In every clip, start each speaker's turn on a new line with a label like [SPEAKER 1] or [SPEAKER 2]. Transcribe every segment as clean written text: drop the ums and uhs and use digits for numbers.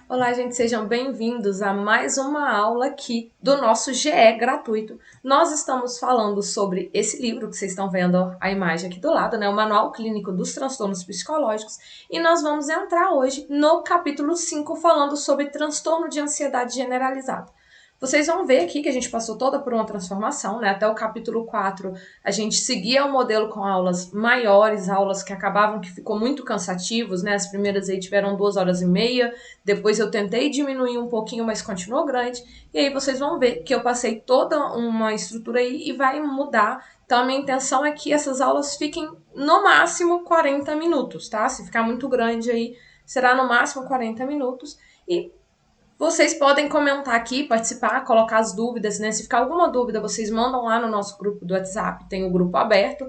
[SPEAKER 1] Olá, gente, sejam bem-vindos a mais uma aula aqui do nosso GE gratuito. Nós estamos falando sobre esse livro que vocês estão vendo a imagem aqui do lado, né? O Manual Clínico dos Transtornos Psicológicos. E nós vamos entrar hoje no capítulo 5, falando sobre transtorno de ansiedade generalizada. Vocês vão ver aqui que a gente passou toda por uma transformação, né? Até o capítulo 4 a gente seguia o modelo com aulas maiores, aulas que acabavam que ficou muito cansativos, né? As primeiras aí tiveram 2 horas e meia, depois eu tentei diminuir um pouquinho, mas continuou grande. E aí vocês vão ver que eu passei toda uma estrutura aí e vai mudar. Então a minha intenção é que essas aulas fiquem no máximo 40 minutos, tá? Se ficar muito grande aí, será no máximo 40 minutos. E vocês podem comentar aqui, participar, colocar as dúvidas, né? Se ficar alguma dúvida, vocês mandam lá no nosso grupo do WhatsApp, tem o grupo aberto.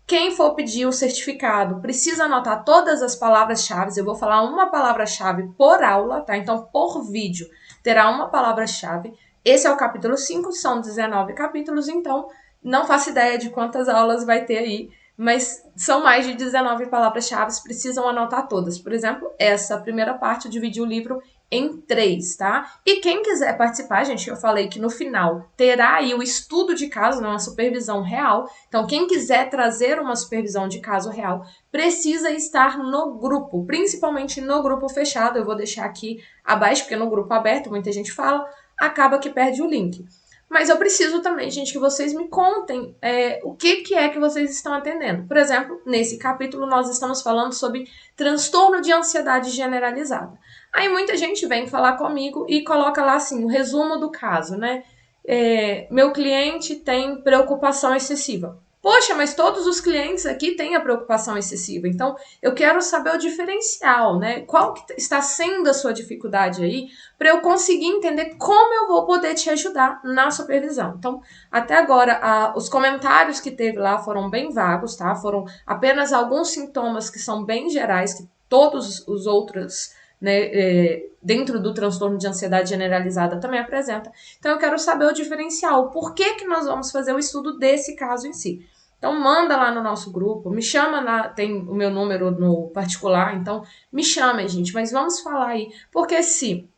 [SPEAKER 1] Quem for pedir o certificado precisa anotar todas as palavras-chave. Eu vou falar uma palavra-chave por aula, tá? Então, por vídeo, terá uma palavra-chave. Esse é o capítulo 5, são 19 capítulos, então não faço ideia de quantas aulas vai ter aí, mas são mais de 19 palavras-chave, precisam anotar todas. Por exemplo, essa primeira parte eu dividi o livro em 3, tá? E quem quiser participar, gente, eu falei que no final terá aí o estudo de caso, né, uma supervisão real. Então, quem quiser trazer uma supervisão de caso real, precisa estar no grupo, principalmente no grupo fechado. Eu vou deixar aqui abaixo, porque no grupo aberto, muita gente fala, acaba que perde o link. Mas eu preciso também, gente, que vocês me contem o que é que vocês estão atendendo. Por exemplo, nesse capítulo nós estamos falando sobre transtorno de ansiedade generalizada. Aí muita gente vem falar comigo e coloca lá assim, o resumo do caso, né? Meu cliente tem preocupação excessiva. Poxa, mas todos os clientes aqui têm a preocupação excessiva. Então, eu quero saber o diferencial, né? Qual que está sendo a sua dificuldade aí, para eu conseguir entender como eu vou poder te ajudar na supervisão. Então, até agora, os comentários que teve lá foram bem vagos, tá? Foram apenas alguns sintomas que são bem gerais, que todos os outros, né, dentro do transtorno de ansiedade generalizada também apresenta. Então, eu quero saber o diferencial, por que nós vamos fazer o estudo desse caso em si. Então, manda lá no nosso grupo, me chama, tem o meu número no particular, então me chama, gente, mas vamos falar aí, porque se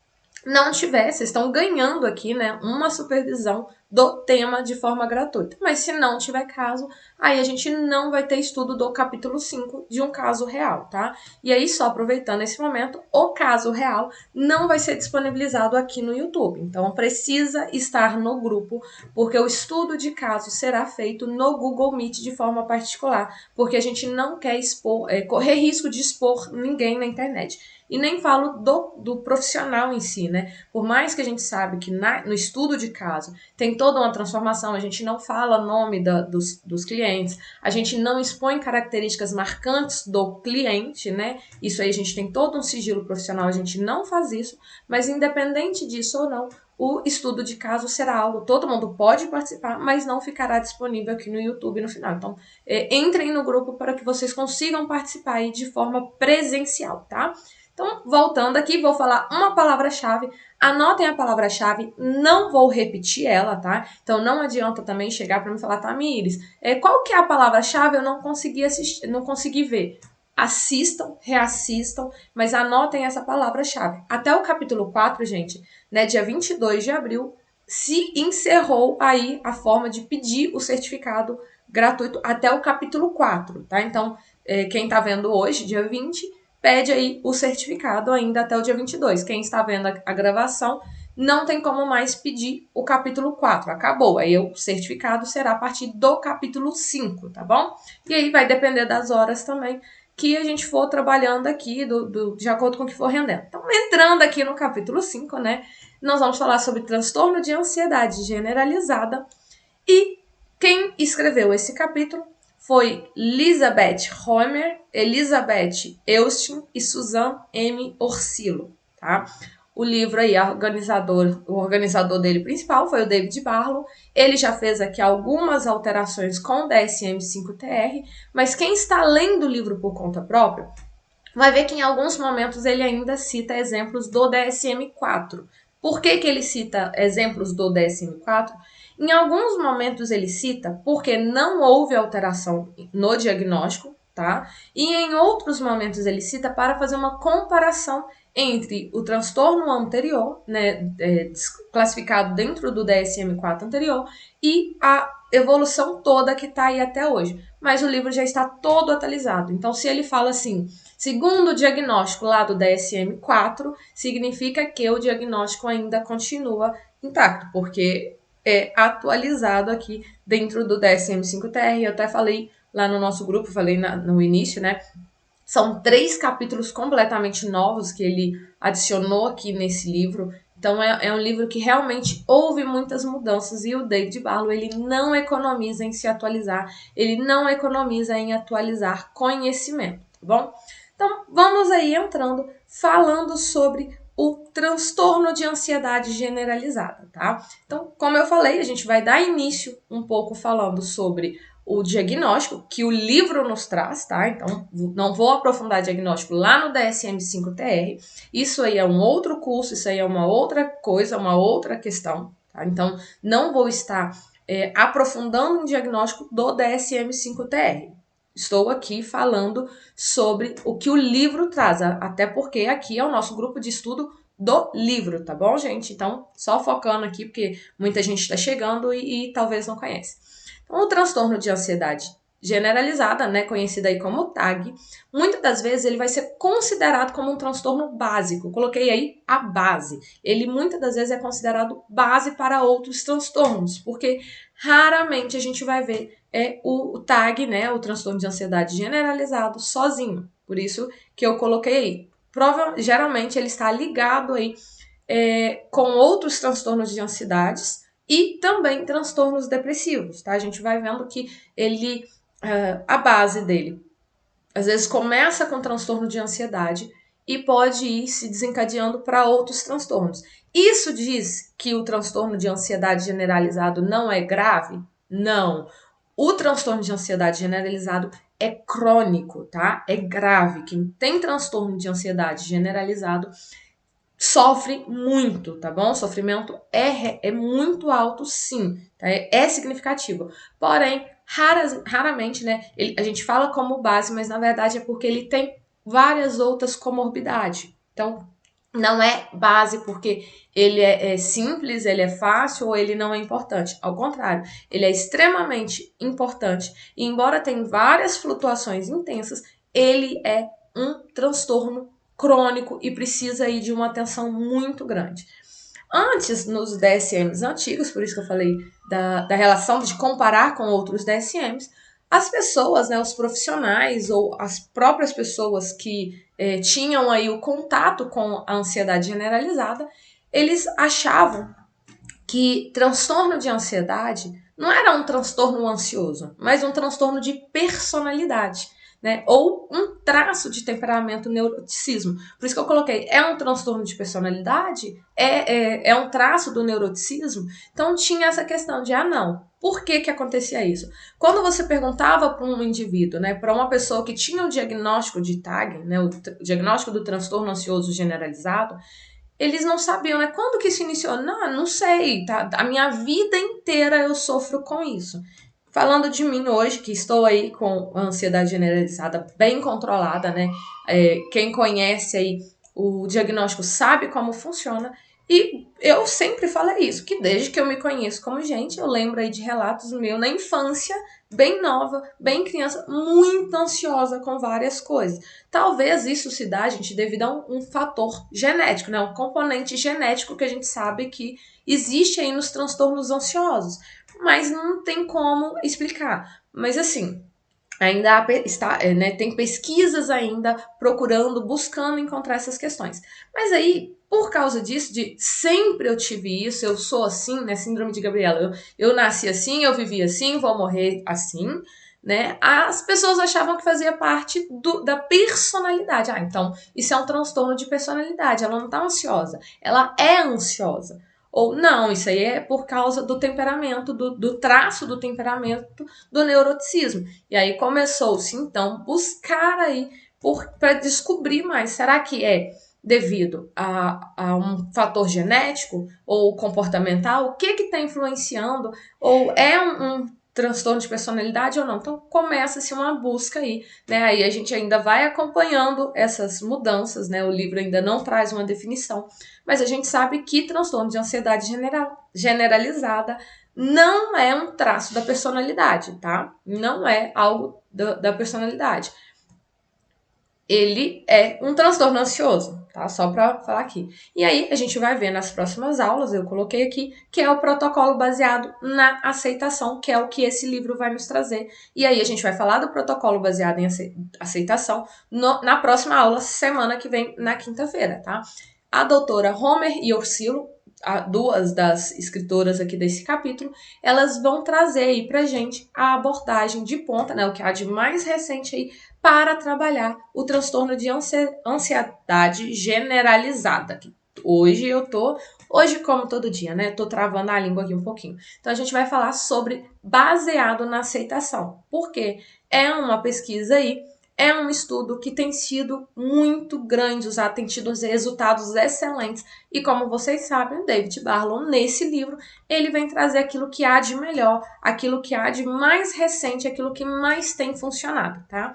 [SPEAKER 1] não tiver, vocês estão ganhando aqui, né, uma supervisão do tema de forma gratuita. Mas se não tiver caso, aí a gente não vai ter estudo do capítulo 5 de um caso real, tá? E aí, só aproveitando esse momento, o caso real não vai ser disponibilizado aqui no YouTube. Então, precisa estar no grupo, porque o estudo de caso será feito no Google Meet de forma particular, porque a gente não quer correr risco de expor ninguém na internet. E nem falo do profissional em si, né? Por mais que a gente sabe que no estudo de caso tem toda uma transformação, a gente não fala nome dos clientes, a gente não expõe características marcantes do cliente, né? Isso aí a gente tem todo um sigilo profissional, a gente não faz isso, mas independente disso ou não, o estudo de caso será algo, todo mundo pode participar, mas não ficará disponível aqui no YouTube no final. Então, entrem no grupo para que vocês consigam participar aí de forma presencial, tá? Então, voltando aqui, vou falar uma palavra-chave. Anotem a palavra-chave, não vou repetir ela, tá? Então, não adianta também chegar para me falar, Tamires, qual que é a palavra-chave? Eu não consegui assistir, não consegui ver. Assistam, reassistam, mas anotem essa palavra-chave. Até o capítulo 4, gente, né, dia 22 de abril, se encerrou aí a forma de pedir o certificado gratuito até o capítulo 4, tá? Então, quem tá vendo hoje, dia 20, pede aí o certificado ainda até o dia 22. Quem está vendo a gravação não tem como mais pedir o capítulo 4. Acabou. Aí o certificado será a partir do capítulo 5, tá bom? E aí vai depender das horas também que a gente for trabalhando aqui de acordo com o que for rendendo. Então, entrando aqui no capítulo 5, né? Nós vamos falar sobre transtorno de ansiedade generalizada. E quem escreveu esse capítulo foi Elizabeth Homer, Elizabeth Eustin e Susan M. Orsilo, tá? O livro aí, o organizador dele principal foi o David Barlow. Ele já fez aqui algumas alterações com o DSM-5-TR, mas quem está lendo o livro por conta própria vai ver que em alguns momentos ele ainda cita exemplos do DSM-4. Por que ele cita exemplos do DSM-4? Em alguns momentos ele cita porque não houve alteração no diagnóstico, tá? E em outros momentos ele cita para fazer uma comparação entre o transtorno anterior, né, classificado dentro do DSM-4 anterior, e a evolução toda que está aí até hoje. Mas o livro já está todo atualizado. Então, se ele fala assim, segundo o diagnóstico lá do DSM-4, significa que o diagnóstico ainda continua intacto, porque é atualizado aqui dentro do DSM-5-TR. Eu até falei lá no nosso grupo, falei no início, né? São 3 capítulos completamente novos que ele adicionou aqui nesse livro. Então é um livro que realmente houve muitas mudanças e o David Barlow ele não economiza em se atualizar, ele não economiza em atualizar conhecimento, tá bom? Então vamos aí entrando, falando sobre o transtorno de ansiedade generalizada, tá? Então, como eu falei, a gente vai dar início um pouco falando sobre o diagnóstico que o livro nos traz, tá? Então, não vou aprofundar diagnóstico lá no DSM-5-TR. Isso aí é um outro curso, isso aí é uma outra coisa, uma outra questão, tá? Então, não vou estar aprofundando um diagnóstico do DSM-5-TR. Estou aqui falando sobre o que o livro traz, até porque aqui é o nosso grupo de estudo do livro, tá bom, gente? Então, só focando aqui, porque muita gente está chegando e talvez não conhece. O transtorno de ansiedade generalizada, né, conhecida aí como TAG, muitas das vezes ele vai ser considerado como um transtorno básico. Coloquei aí a base. Ele muitas das vezes é considerado base para outros transtornos, porque raramente a gente vai ver o TAG, né, o transtorno de ansiedade generalizado, sozinho. Por isso que eu coloquei aí. Geralmente ele está ligado aí com outros transtornos de ansiedades, e também transtornos depressivos, tá? A gente vai vendo que ele, a base dele, às vezes começa com transtorno de ansiedade e pode ir se desencadeando para outros transtornos. Isso diz que o transtorno de ansiedade generalizado não é grave? Não. O transtorno de ansiedade generalizado é crônico, tá? É grave. Quem tem transtorno de ansiedade generalizado sofre muito, tá bom? O sofrimento é muito alto, sim, tá? É significativo. Porém, raramente, né? A gente fala como base, mas na verdade é porque ele tem várias outras comorbidades. Então, não é base porque ele é simples, ele é fácil ou ele não é importante. Ao contrário, ele é extremamente importante. E embora tenha várias flutuações intensas, ele é um transtorno crônico e precisa aí de uma atenção muito grande. Antes, nos DSMs antigos, por isso que eu falei da relação de comparar com outros DSMs, as pessoas, né, os profissionais ou as próprias pessoas que tinham aí o contato com a ansiedade generalizada, eles achavam que transtorno de ansiedade não era um transtorno ansioso, mas um transtorno de personalidade, né? Ou um traço de temperamento neuroticismo. Por isso que eu coloquei, é um transtorno de personalidade? É um traço do neuroticismo? Então tinha essa questão de, não, por que acontecia isso? Quando você perguntava para um indivíduo, né, para uma pessoa que tinha o diagnóstico de TAG, né, o diagnóstico do transtorno ansioso generalizado, eles não sabiam, né? Quando que isso iniciou? Não sei, tá? A minha vida inteira eu sofro com isso. Falando de mim hoje, que estou aí com a ansiedade generalizada bem controlada, né? Quem conhece aí o diagnóstico sabe como funciona. E eu sempre falei isso, que desde que eu me conheço como gente, eu lembro aí de relatos meus na infância, bem nova, bem criança, muito ansiosa com várias coisas. Talvez isso se dá, gente, devido a um fator genético, né? Um componente genético que a gente sabe que existe aí nos transtornos ansiosos, mas não tem como explicar. Mas assim, ainda tem pesquisas ainda procurando, buscando encontrar essas questões. Mas aí, por causa disso, de sempre eu tive isso, eu sou assim, né? Síndrome de Gabriela. Eu nasci assim, eu vivi assim, vou morrer assim, né? As pessoas achavam que fazia parte da personalidade. Então, isso é um transtorno de personalidade. Ela não tá ansiosa, ela é ansiosa. Ou não, isso aí é por causa do temperamento, do traço do temperamento do neuroticismo. E aí começou-se, então, buscar aí para descobrir mais. Será que é devido a um fator genético ou comportamental? O que está influenciando? Ou é transtorno de personalidade ou não. Então, começa-se uma busca aí, né? Aí a gente ainda vai acompanhando essas mudanças, né? O livro ainda não traz uma definição, mas a gente sabe que transtorno de ansiedade generalizada não é um traço da personalidade, tá? Não é algo da personalidade. Ele é um transtorno ansioso, tá? Só para falar aqui. E aí a gente vai ver nas próximas aulas, eu coloquei aqui, que é o protocolo baseado na aceitação, que é o que esse livro vai nos trazer. E aí a gente vai falar do protocolo baseado em aceitação na próxima aula, semana que vem, na quinta-feira, tá? A doutora Homer e Orsilo, duas das escritoras aqui desse capítulo, elas vão trazer aí pra gente a abordagem de ponta, né, o que há de mais recente aí, para trabalhar o transtorno de ansiedade generalizada. Hoje, como todo dia, né, tô travando a língua aqui um pouquinho. Então, a gente vai falar sobre baseado na aceitação, porque é uma pesquisa aí, é um estudo que tem sido muito grande usado, tem tido resultados excelentes. E como vocês sabem, David Barlow, nesse livro, ele vem trazer aquilo que há de melhor, aquilo que há de mais recente, aquilo que mais tem funcionado, tá?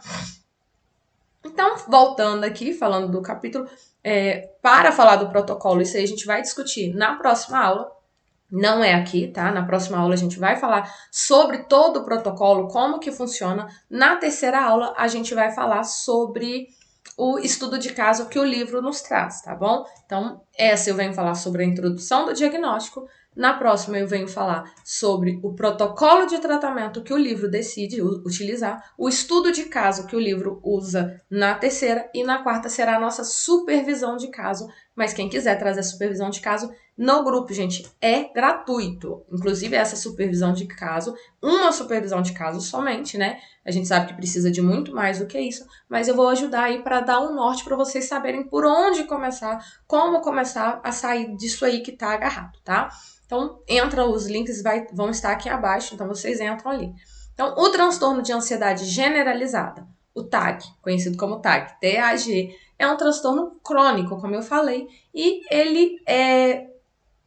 [SPEAKER 1] Então, voltando aqui, falando do capítulo, para falar do protocolo, isso aí a gente vai discutir na próxima aula. Não é aqui, tá? Na próxima aula a gente vai falar sobre todo o protocolo, como que funciona. Na terceira aula a gente vai falar sobre o estudo de caso que o livro nos traz, tá bom? Então, essa eu venho falar sobre a introdução do diagnóstico. Na próxima eu venho falar sobre o protocolo de tratamento que o livro decide utilizar, o estudo de caso que o livro usa na terceira, e na quarta será a nossa supervisão de caso. Mas quem quiser trazer supervisão de caso no grupo, gente, é gratuito. Inclusive essa supervisão de caso, uma supervisão de caso somente, né? A gente sabe que precisa de muito mais do que isso, mas eu vou ajudar aí para dar um norte para vocês saberem por onde começar, como começar a sair disso aí que tá agarrado, tá? Então, os links vão estar aqui abaixo, então vocês entram ali. Então, o transtorno de ansiedade generalizada, o TAG, conhecido como TAG, TAG, é um transtorno crônico, como eu falei, e ele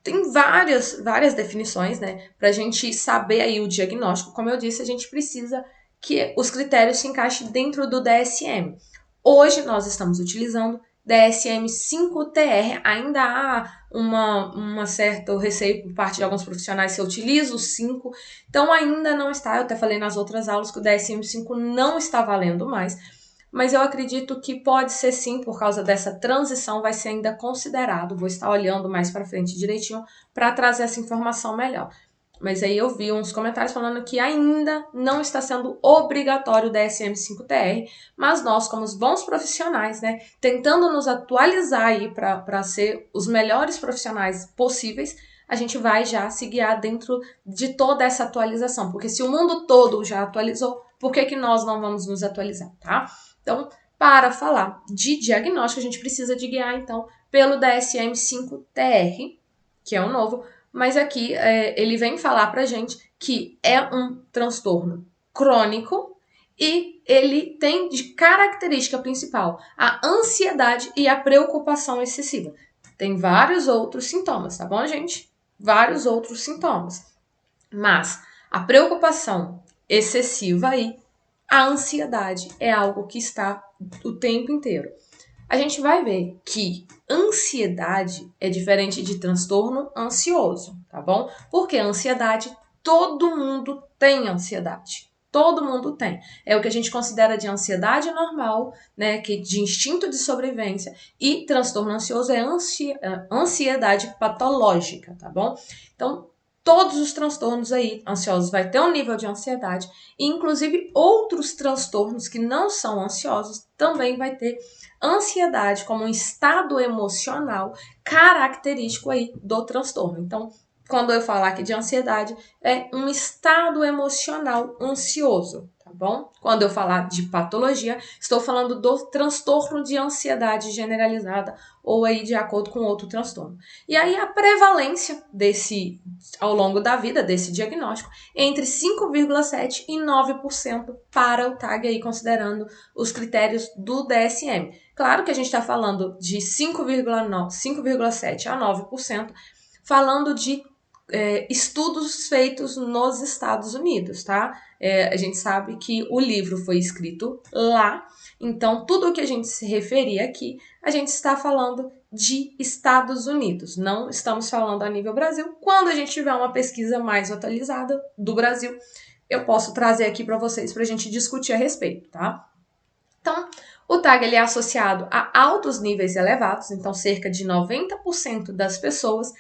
[SPEAKER 1] tem várias definições, né? Para a gente saber aí o diagnóstico. Como eu disse, a gente precisa que os critérios se encaixem dentro do DSM. Hoje nós estamos utilizando DSM-5-TR. Ainda há uma certo receio por parte de alguns profissionais se eu utilizo o 5. Então ainda não está, eu até falei nas outras aulas que o DSM-5 não está valendo mais. Mas eu acredito que pode ser sim, por causa dessa transição, vai ser ainda considerado. Vou estar olhando mais para frente direitinho para trazer essa informação melhor. Mas aí eu vi uns comentários falando que ainda não está sendo obrigatório o DSM-5-TR, mas nós, como os bons profissionais, né, tentando nos atualizar aí para ser os melhores profissionais possíveis, a gente vai já se guiar dentro de toda essa atualização. Porque se o mundo todo já atualizou, por que nós não vamos nos atualizar, tá? Então, para falar de diagnóstico, a gente precisa de guiar, então, pelo DSM-5-TR, que é o novo, mas aqui ele vem falar pra gente que é um transtorno crônico e ele tem de característica principal a ansiedade e a preocupação excessiva. Tem vários outros sintomas, tá bom, gente? Vários outros sintomas. Mas a preocupação excessiva aí, a ansiedade é algo que está o tempo inteiro. A gente vai ver que ansiedade é diferente de transtorno ansioso, tá bom? Porque ansiedade, todo mundo tem ansiedade. Todo mundo tem. É o que a gente considera de ansiedade normal, né? Que de instinto de sobrevivência. E transtorno ansioso é ansiedade patológica, tá bom? Então, todos os transtornos aí ansiosos vai ter um nível de ansiedade. E, inclusive, outros transtornos que não são ansiosos também vai ter ansiedade como um estado emocional característico aí do transtorno. Então, quando eu falar aqui de ansiedade, é um estado emocional ansioso, tá bom? Quando eu falar de patologia, estou falando do transtorno de ansiedade generalizada ou aí de acordo com outro transtorno. E aí a prevalência ao longo da vida, desse diagnóstico, entre 5,7% e 9% para o TAG aí, considerando os critérios do DSM. Claro que a gente está falando de 5,7% a 9%, falando de estudos feitos nos Estados Unidos, tá? A gente sabe que o livro foi escrito lá, então tudo o que a gente se referir aqui, a gente está falando de Estados Unidos, não estamos falando a nível Brasil. Quando a gente tiver uma pesquisa mais atualizada do Brasil, eu posso trazer aqui para vocês para a gente discutir a respeito, tá? Então, o TAG ele é associado a altos níveis elevados, então cerca de 90% das pessoas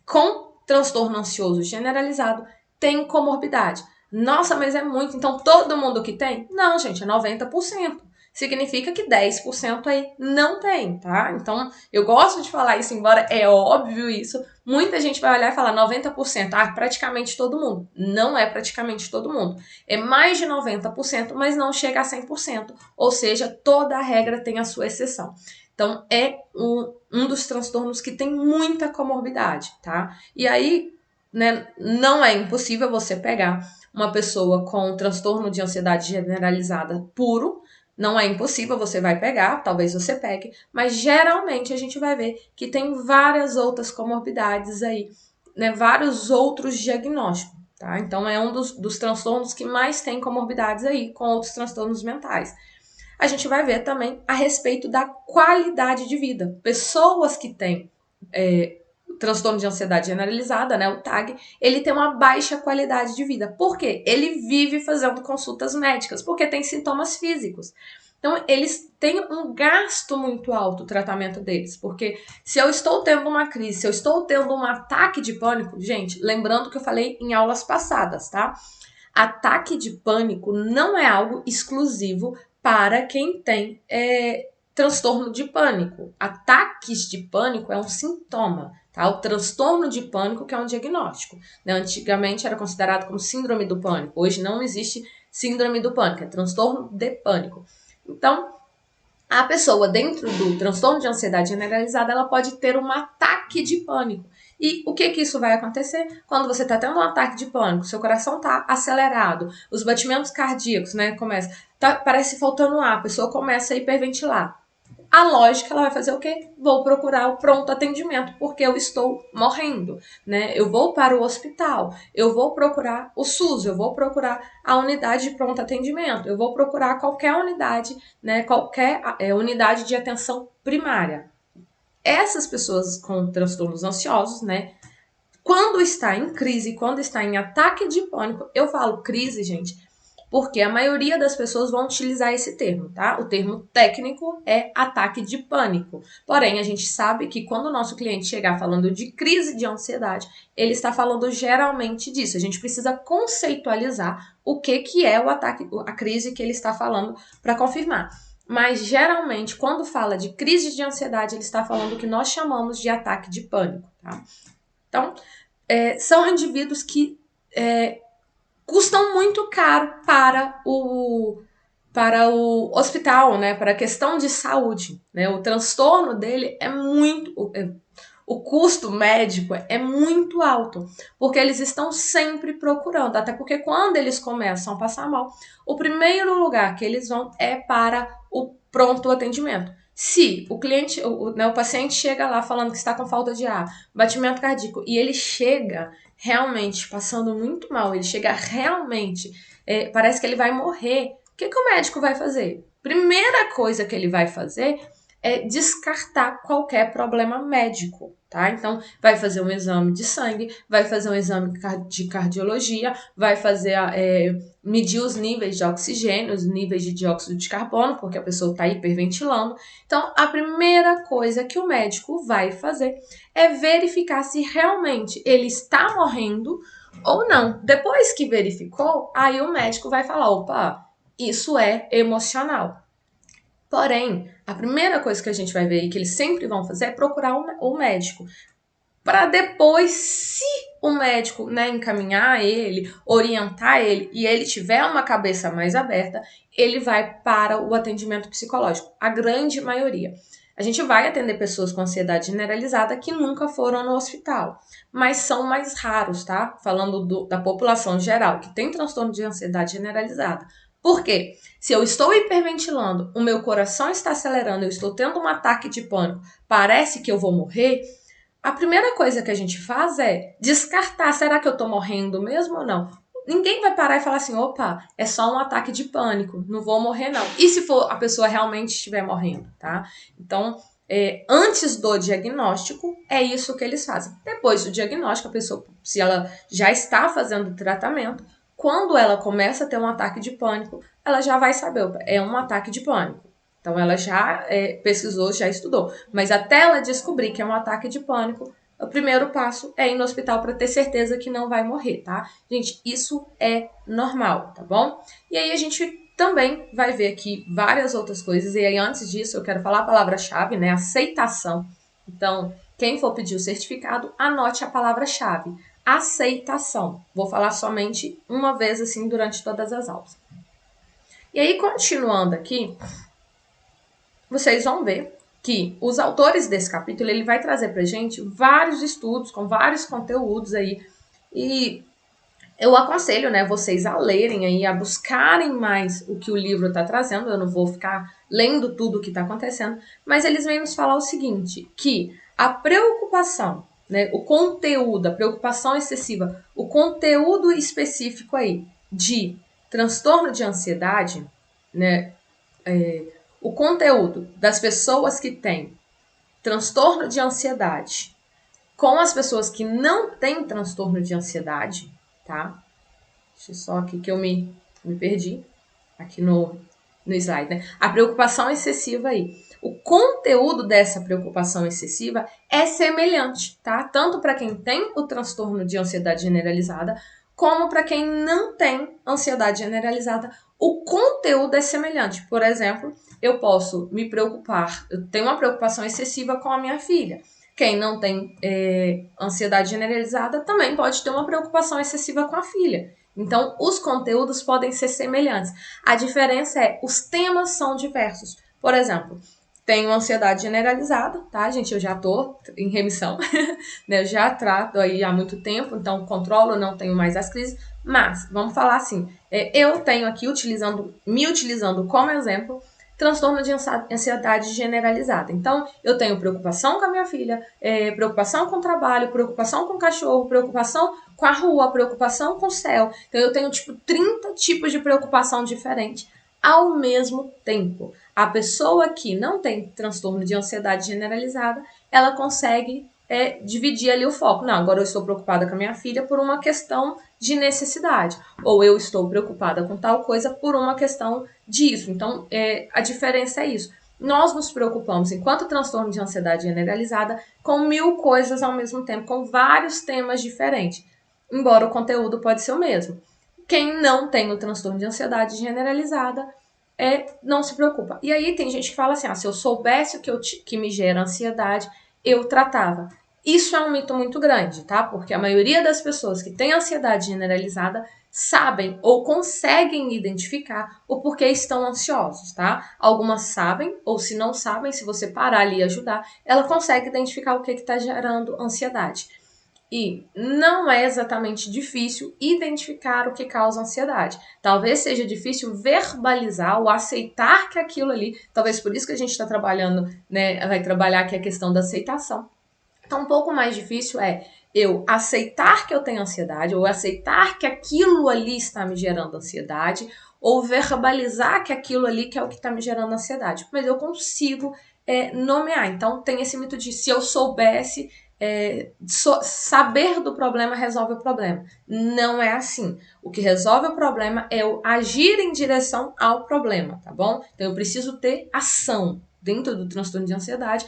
[SPEAKER 1] com transtorno ansioso generalizado tem comorbidade. Nossa, mas é muito, então todo mundo que tem? Não, gente, é 90%. Significa que 10% aí não tem, tá? Então, eu gosto de falar isso, embora é óbvio isso. Muita gente vai olhar e falar 90%, praticamente todo mundo. Não é praticamente todo mundo. É mais de 90%, mas não chega a 100%. Ou seja, toda a regra tem a sua exceção. Então, é um dos transtornos que tem muita comorbidade, tá? E aí, né, não é impossível você pegar uma pessoa com transtorno de ansiedade generalizada puro, não é impossível, você vai pegar, talvez você pegue, mas geralmente a gente vai ver que tem várias outras comorbidades aí, né, vários outros diagnósticos, tá? Então, é um dos transtornos que mais tem comorbidades aí, com outros transtornos mentais. A gente vai ver também a respeito da qualidade de vida. Pessoas que têm transtorno de ansiedade generalizada, né, o TAG, ele tem uma baixa qualidade de vida. Por quê? Ele vive fazendo consultas médicas, porque tem sintomas físicos. Então, eles têm um gasto muito alto o tratamento deles, porque se eu estou tendo uma crise, se eu estou tendo um ataque de pânico, gente, lembrando que eu falei em aulas passadas, tá? Ataque de pânico não é algo exclusivo para quem tem transtorno de pânico. Ataques de pânico é um sintoma, tá? O transtorno de pânico que é um diagnóstico, né? Antigamente era considerado como síndrome do pânico. Hoje não existe síndrome do pânico, é transtorno de pânico. Então, a pessoa dentro do transtorno de ansiedade generalizada, ela pode ter um ataque de pânico. E o que isso vai acontecer? Quando você está tendo um ataque de pânico, seu coração está acelerado, os batimentos cardíacos, né, parece faltando ar, a pessoa começa a hiperventilar. A lógica, ela vai fazer o quê? Vou procurar o pronto atendimento, porque eu estou morrendo, né? Eu vou para o hospital, eu vou procurar o SUS, eu vou procurar a unidade de pronto atendimento, eu vou procurar qualquer unidade, né? Qualquer unidade de atenção primária. Essas pessoas com transtornos ansiosos, né? Quando está em crise, quando está em ataque de pânico, eu falo crise, gente, porque a maioria das pessoas vão utilizar esse termo, tá? O termo técnico é ataque de pânico. Porém, a gente sabe que quando o nosso cliente chegar falando de crise de ansiedade, ele está falando geralmente disso. A gente precisa conceitualizar o que é o ataque, a crise que ele está falando para confirmar. Mas, geralmente, quando fala de crise de ansiedade, ele está falando o que nós chamamos de ataque de pânico, tá? Então, são indivíduos que custam muito caro para o hospital, né? Para a questão de saúde, né? O transtorno dele é muito... O custo médico é muito alto, porque eles estão sempre procurando, até porque quando eles começam a passar mal, o primeiro lugar que eles vão é para o pronto atendimento. Se o cliente, o paciente chega lá falando que está com falta de ar, batimento cardíaco, e ele chega realmente passando muito mal, ele chega realmente, parece que ele vai morrer, o que o médico vai fazer? Primeira coisa que ele vai fazer é descartar qualquer problema médico, tá? Então, vai fazer um exame de sangue, vai fazer um exame de cardiologia, vai fazer medir os níveis de oxigênio, os níveis de dióxido de carbono, porque a pessoa está hiperventilando. Então, a primeira coisa que o médico vai fazer é verificar se realmente ele está morrendo ou não. Depois que verificou, aí o médico vai falar, opa, isso é emocional. Porém, a primeira coisa que a gente vai ver e que eles sempre vão fazer é procurar o médico. Para depois, se o médico, né, encaminhar ele, orientar ele e ele tiver uma cabeça mais aberta, ele vai para o atendimento psicológico. A grande maioria. A gente vai atender pessoas com ansiedade generalizada que nunca foram no hospital, mas são mais raros, tá? Falando da população geral que tem transtorno de ansiedade generalizada. Por quê? Se eu estou hiperventilando, o meu coração está acelerando, eu estou tendo um ataque de pânico, parece que eu vou morrer, a primeira coisa que a gente faz é descartar, será que eu tô morrendo mesmo ou não? Ninguém vai parar e falar assim, opa, é só um ataque de pânico, não vou morrer não. E se for a pessoa realmente estiver morrendo, tá? Então, antes do diagnóstico, é isso que eles fazem. Depois do diagnóstico, a pessoa, se ela já está fazendo tratamento, quando ela começa a ter um ataque de pânico, ela já vai saber, opa, é um ataque de pânico. Então, ela já pesquisou, já estudou. Mas até ela descobrir que é um ataque de pânico, o primeiro passo é ir no hospital para ter certeza que não vai morrer, tá? Gente, isso é normal, tá bom? E aí a gente também vai ver aqui várias outras coisas. E aí, antes disso, eu quero falar a palavra-chave, né? Aceitação. Então, quem for pedir o certificado, anote a palavra-chave. Aceitação. Vou falar somente uma vez, assim, durante todas as aulas. E aí, continuando aqui, vocês vão ver que os autores desse capítulo, ele vai trazer pra gente vários estudos com vários conteúdos aí, e eu aconselho, né, vocês a lerem aí, a buscarem mais o que o livro está trazendo. Eu não vou ficar lendo tudo o que está acontecendo, mas eles vêm nos falar o seguinte, que a preocupação, né, o conteúdo, a preocupação excessiva, o conteúdo específico aí de transtorno de ansiedade, né, o conteúdo das pessoas que têm transtorno de ansiedade com as pessoas que não têm transtorno de ansiedade, tá? Deixa eu só aqui que eu me perdi aqui no slide, né? A preocupação excessiva aí. O conteúdo dessa preocupação excessiva é semelhante, tá? Tanto para quem tem o transtorno de ansiedade generalizada, como para quem não tem ansiedade generalizada, o conteúdo é semelhante. Por exemplo, eu posso me preocupar, eu tenho uma preocupação excessiva com a minha filha. Quem não tem ansiedade generalizada também pode ter uma preocupação excessiva com a filha. Então, os conteúdos podem ser semelhantes. A diferença é, os temas são diversos. Por exemplo, tenho ansiedade generalizada, tá, gente? Eu já tô em remissão, né? Eu já trato aí há muito tempo, então controlo, não tenho mais as crises. Mas, vamos falar assim, eu tenho aqui, me utilizando como exemplo, transtorno de ansiedade generalizada. Então, eu tenho preocupação com a minha filha, preocupação com o trabalho, preocupação com o cachorro, preocupação com a rua, preocupação com o céu. Então, eu tenho, 30 tipos de preocupação diferentes ao mesmo tempo. A pessoa que não tem transtorno de ansiedade generalizada, ela consegue dividir ali o foco. Não, agora eu estou preocupada com a minha filha por uma questão de necessidade. Ou eu estou preocupada com tal coisa por uma questão disso. Então, a diferença é isso. Nós nos preocupamos, enquanto transtorno de ansiedade generalizada, com 1000 coisas ao mesmo tempo, com vários temas diferentes. Embora o conteúdo pode ser o mesmo. Quem não tem o transtorno de ansiedade generalizada não se preocupa. E aí tem gente que fala assim, se eu soubesse o que me gera ansiedade, eu tratava. Isso é um mito muito grande, tá? Porque a maioria das pessoas que têm ansiedade generalizada sabem ou conseguem identificar o porquê estão ansiosos, tá? Algumas sabem, ou se não sabem, se você parar ali e ajudar, ela consegue identificar o que está gerando ansiedade. E não é exatamente difícil identificar o que causa ansiedade. Talvez seja difícil verbalizar ou aceitar que aquilo ali, talvez por isso que a gente está trabalhando, né, vai trabalhar aqui a questão da aceitação. Então, um pouco mais difícil é eu aceitar que eu tenho ansiedade, ou aceitar que aquilo ali está me gerando ansiedade, ou verbalizar que aquilo ali que é o que está me gerando ansiedade. Mas eu consigo nomear. Então, tem esse mito de se eu soubesse, saber do problema resolve o problema. Não é assim. O que resolve o problema é eu agir em direção ao problema, tá bom? Então, eu preciso ter ação. Dentro do transtorno de ansiedade,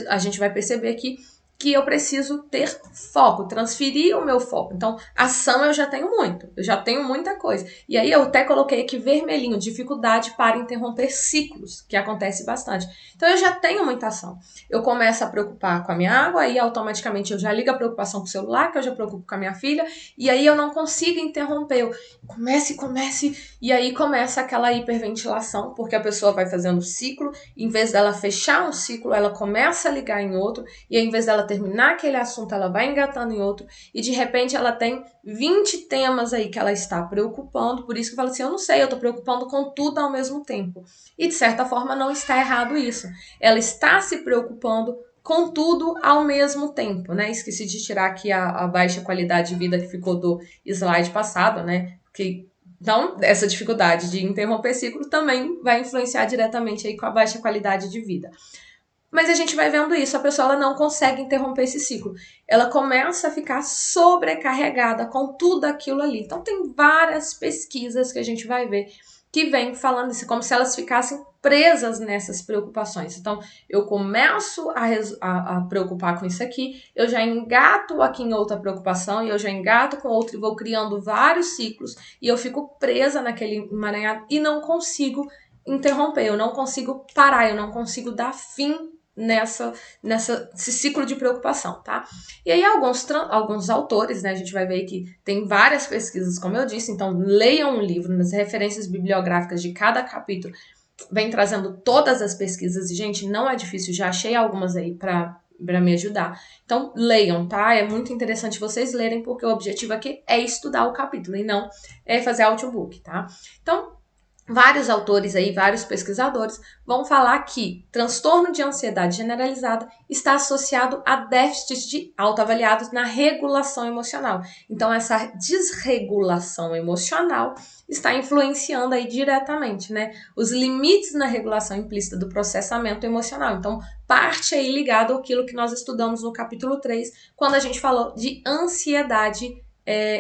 [SPEAKER 1] a gente vai perceber aqui que eu preciso ter foco, transferir o meu foco. Então, ação eu já tenho muito, eu já tenho muita coisa. E aí eu até coloquei aqui vermelhinho, dificuldade para interromper ciclos, que acontece bastante. Então, eu já tenho muita ação. Eu começo a preocupar com a minha água, aí automaticamente eu já ligo a preocupação com o celular, que eu já preocupo com a minha filha, e aí eu não consigo interromper. Eu comece, e aí começa aquela hiperventilação, porque a pessoa vai fazendo ciclo, em vez dela fechar um ciclo, ela começa a ligar em outro, e em vez dela terminar aquele assunto, ela vai engatando em outro, e de repente ela tem 20 temas aí que ela está preocupando, por isso que eu falo assim, eu não sei, eu estou preocupando com tudo ao mesmo tempo. E de certa forma não está errado isso. Ela está se preocupando com tudo ao mesmo tempo, né? Esqueci de tirar aqui a baixa qualidade de vida que ficou do slide passado, né? Então, essa dificuldade de interromper ciclo também vai influenciar diretamente aí com a baixa qualidade de vida. Mas a gente vai vendo isso, a pessoa ela não consegue interromper esse ciclo. Ela começa a ficar sobrecarregada com tudo aquilo ali. Então tem várias pesquisas que a gente vai ver que vem falando isso, como se elas ficassem presas nessas preocupações. Então, eu começo a preocupar com isso aqui, eu já engato aqui em outra preocupação, e eu já engato com outra, e vou criando vários ciclos, e eu fico presa naquele emaranhado e não consigo interromper, eu não consigo parar, eu não consigo dar fim nesse ciclo de preocupação, tá? E aí alguns autores, né, a gente vai ver que tem várias pesquisas, como eu disse, então leiam um livro, nas referências bibliográficas de cada capítulo, vem trazendo todas as pesquisas, e gente, não é difícil, já achei algumas aí para me ajudar. Então, leiam, tá? É muito interessante vocês lerem, porque o objetivo aqui é estudar o capítulo e não é fazer audiobook, tá? Então, vários autores aí, vários pesquisadores vão falar que transtorno de ansiedade generalizada está associado a déficits de autoavaliados na regulação emocional. Então, essa desregulação emocional está influenciando aí diretamente, né, os limites na regulação implícita do processamento emocional. Então, parte aí ligado àquilo que nós estudamos no capítulo 3, quando a gente falou de ansiedade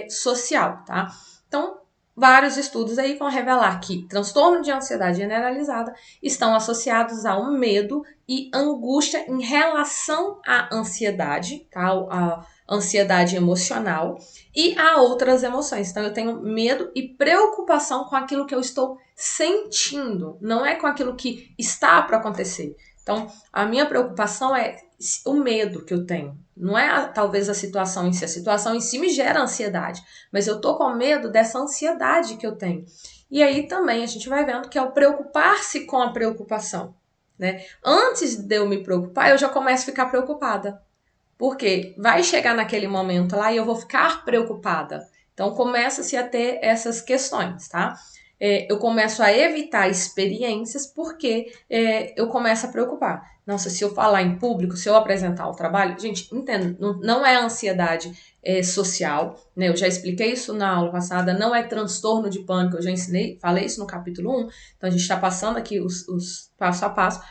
[SPEAKER 1] social, tá? Então, vários estudos aí vão revelar que transtorno de ansiedade generalizada estão associados ao medo e angústia em relação à ansiedade, tá? A ansiedade emocional e a outras emoções. Então, eu tenho medo e preocupação com aquilo que eu estou sentindo, não é com aquilo que está para acontecer. Então, a minha preocupação é o medo que eu tenho. Não é talvez a situação em si. A situação em si me gera ansiedade. Mas eu tô com medo dessa ansiedade que eu tenho. E aí também a gente vai vendo que é o preocupar-se com a preocupação, né? Antes de eu me preocupar, eu já começo a ficar preocupada. Porque vai chegar naquele momento lá e eu vou ficar preocupada. Então começa-se a ter essas questões, tá? Eu começo a evitar experiências porque eu começo a preocupar. Nossa, se eu falar em público, se eu apresentar o trabalho, gente, entendo, não é ansiedade social, né? Eu já expliquei isso na aula passada, não é transtorno de pânico, eu já falei isso no capítulo 1, então a gente está passando aqui os passo a passo.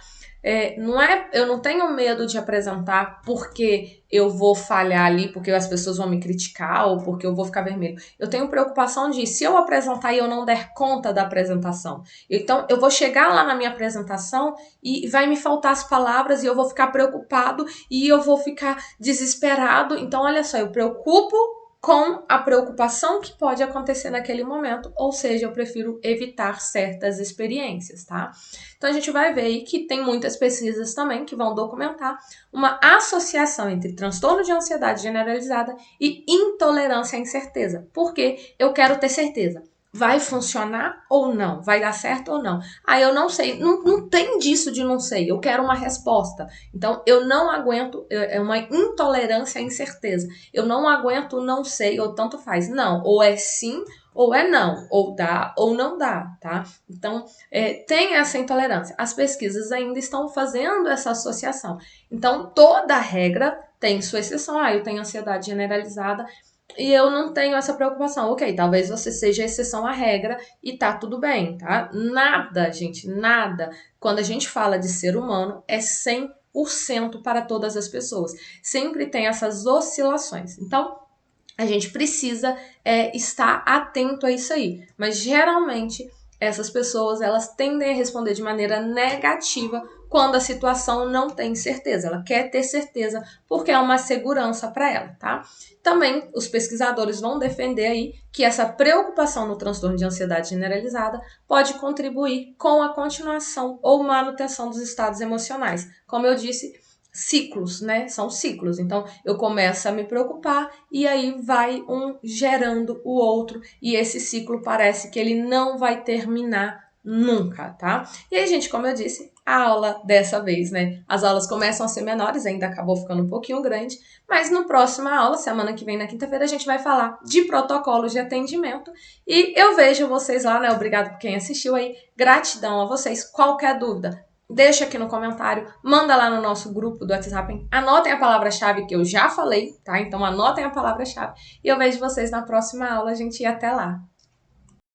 [SPEAKER 1] Eu não tenho medo de apresentar porque eu vou falhar ali, porque as pessoas vão me criticar ou porque eu vou ficar vermelho. Eu tenho preocupação de, se eu apresentar e eu não der conta da apresentação, então eu vou chegar lá na minha apresentação e vai me faltar as palavras e eu vou ficar preocupado e eu vou ficar desesperado. Então, olha só, eu preocupo com a preocupação que pode acontecer naquele momento, ou seja, eu prefiro evitar certas experiências, tá? Então a gente vai ver aí que tem muitas pesquisas também que vão documentar uma associação entre transtorno de ansiedade generalizada e intolerância à incerteza. Porque eu quero ter certeza. Vai funcionar ou não? Vai dar certo ou não? Eu não sei. Não tem disso de não sei. Eu quero uma resposta. Então, eu não aguento. É uma intolerância à incerteza. Eu não aguento não sei ou tanto faz. Não. Ou é sim ou é não. Ou dá ou não dá, tá? Então, tem essa intolerância. As pesquisas ainda estão fazendo essa associação. Então, toda regra tem sua exceção. Eu tenho ansiedade generalizada e eu não tenho essa preocupação. Ok, talvez você seja exceção à regra e tá tudo bem, tá? Nada, gente, nada. Quando a gente fala de ser humano, é 100% para todas as pessoas. Sempre tem essas oscilações. Então, a gente precisa estar atento a isso aí. Mas, geralmente, essas pessoas, elas tendem a responder de maneira negativa quando a situação não tem certeza. Ela quer ter certeza porque é uma segurança para ela, tá? Também os pesquisadores vão defender aí que essa preocupação no transtorno de ansiedade generalizada pode contribuir com a continuação ou manutenção dos estados emocionais. Como eu disse, ciclos, né? São ciclos. Então, eu começo a me preocupar e aí vai um gerando o outro e esse ciclo parece que ele não vai terminar nunca, tá? E aí, gente, como eu disse, a aula dessa vez, né? As aulas começam a ser menores, ainda acabou ficando um pouquinho grande, mas no próximo aula, semana que vem, na quinta-feira, a gente vai falar de protocolos de atendimento e eu vejo vocês lá, né? Obrigado por quem assistiu aí, gratidão a vocês. Qualquer dúvida, Deixa aqui no comentário, manda lá no nosso grupo do WhatsApp, anotem a palavra-chave que eu já falei, tá? Então anotem a palavra-chave e eu vejo vocês na próxima aula, gente, e até lá!